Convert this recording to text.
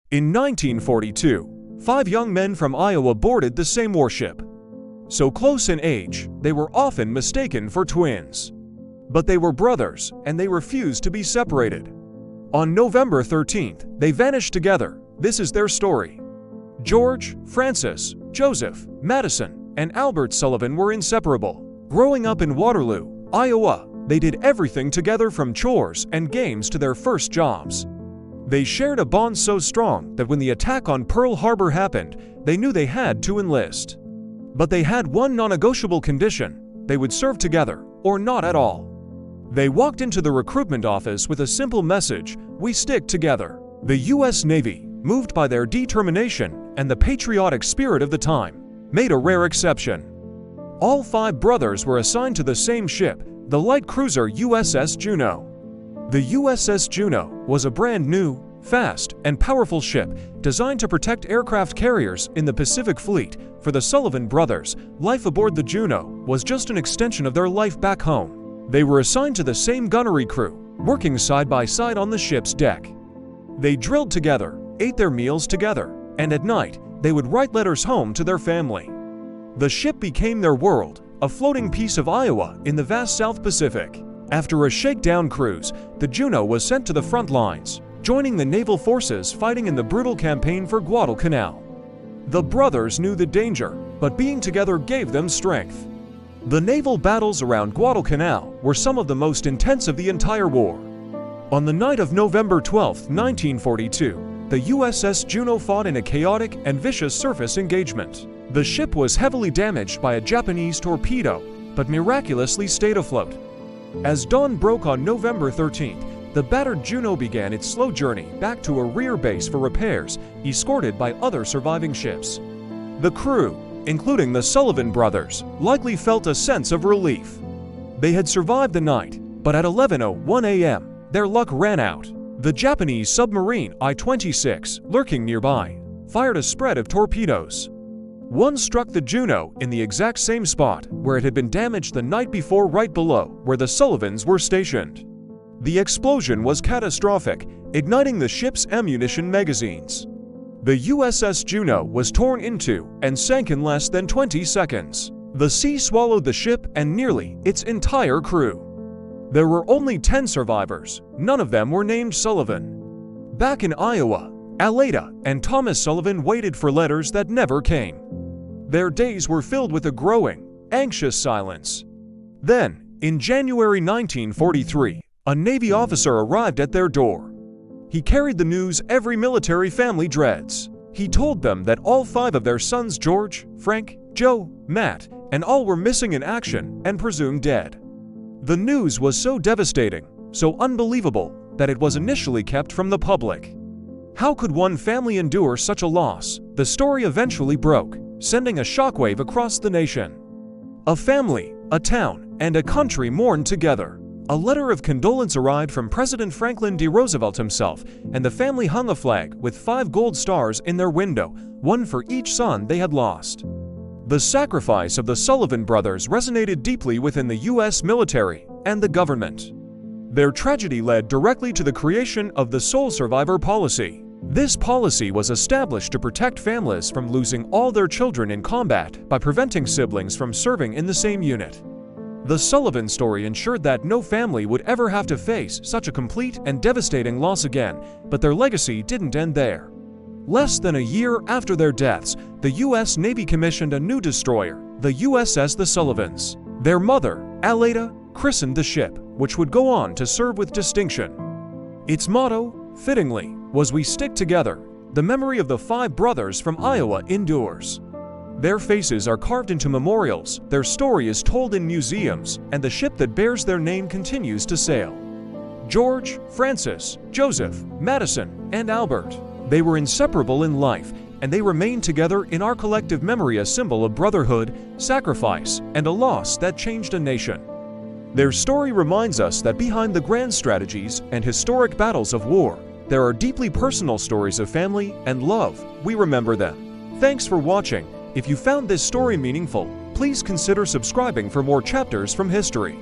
In 1942, 5 young men from Iowa boarded the same warship. So close in age, they were often mistaken for twins. But they were brothers, and they refused to be separated. On November 13th, they vanished together. This is their story. George, Francis, Joseph, Madison, and Albert Sullivan were inseparable. Growing up in Waterloo, Iowa, they did everything together from chores and games to their first jobs. They shared a bond so strong that when the attack on Pearl Harbor happened, they knew they had to enlist. But they had one non-negotiable condition: they would serve together, or not at all. They walked into the recruitment office with a simple message: we stick together. The U.S. Navy, moved by their determination and the patriotic spirit of the time, made a rare exception. All 5 brothers were assigned to the same ship, the light cruiser USS Juneau. The USS Juneau was a brand new, fast, and powerful ship designed to protect aircraft carriers in the Pacific Fleet. For the Sullivan brothers, life aboard the Juneau was just an extension of their life back home. They were assigned to the same gunnery crew, working side by side on the ship's deck. They drilled together, ate their meals together, and at night, they would write letters home to their family. The ship became their world, a floating piece of Iowa in the vast South Pacific. After a shakedown cruise, the Juneau was sent to the front lines, joining the naval forces fighting in the brutal campaign for Guadalcanal. The brothers knew the danger, but being together gave them strength. The naval battles around Guadalcanal were some of the most intense of the entire war. On the night of November 12, 1942, the USS Juneau fought in a chaotic and vicious surface engagement. The ship was heavily damaged by a Japanese torpedo, but miraculously stayed afloat. As dawn broke on November 13th, the battered Juneau began its slow journey back to a rear base for repairs, escorted by other surviving ships. The crew, including the Sullivan brothers, likely felt a sense of relief. They had survived the night, but at 11:01 a.m., their luck ran out. The Japanese submarine I-26, lurking nearby, fired a spread of torpedoes. One struck the Juneau in the exact same spot where it had been damaged the night before, right below where the Sullivans were stationed. The explosion was catastrophic, igniting the ship's ammunition magazines. The USS Juneau was torn into and sank in less than 20 seconds. The sea swallowed the ship and nearly its entire crew. There were only 10 survivors. None of them were named Sullivan. Back in Iowa, Aleta and Thomas Sullivan waited for letters that never came. Their days were filled with a growing, anxious silence. Then, in January 1943, a Navy officer arrived at their door. He carried the news every military family dreads. He told them that all 5 of their sons, George, Frank, Joe, Matt, and all were missing in action and presumed dead. The news was so devastating, so unbelievable, that it was initially kept from the public. How could one family endure such a loss? The story eventually broke, sending a shockwave across the nation. A family, a town, and a country mourned together. A letter of condolence arrived from President Franklin D. Roosevelt himself, and the family hung a flag with 5 gold stars in their window, one for each son they had lost. The sacrifice of the Sullivan brothers resonated deeply within the U.S. military and the government. Their tragedy led directly to the creation of the sole survivor policy. This policy was established to protect families from losing all their children in combat by preventing siblings from serving in the same unit. The Sullivan story ensured that no family would ever have to face such a complete and devastating loss again, but their legacy didn't end there. Less than a year after their deaths, the U.S. Navy commissioned a new destroyer, the USS the Sullivans. Their mother, Aleta, christened the ship, which would go on to serve with distinction. Its motto, fittingly, was "We stick together." The memory of the 5 brothers from Iowa endures. Their faces are carved into memorials, their story is told in museums, and the ship that bears their name continues to sail. George, Francis, Joseph, Madison, and Albert. They were inseparable in life, and they remain together in our collective memory, a symbol of brotherhood, sacrifice, and a loss that changed a nation. Their story reminds us that behind the grand strategies and historic battles of war, there are deeply personal stories of family and love. We remember them. Thanks for watching. If you found this story meaningful, please consider subscribing for more chapters from history.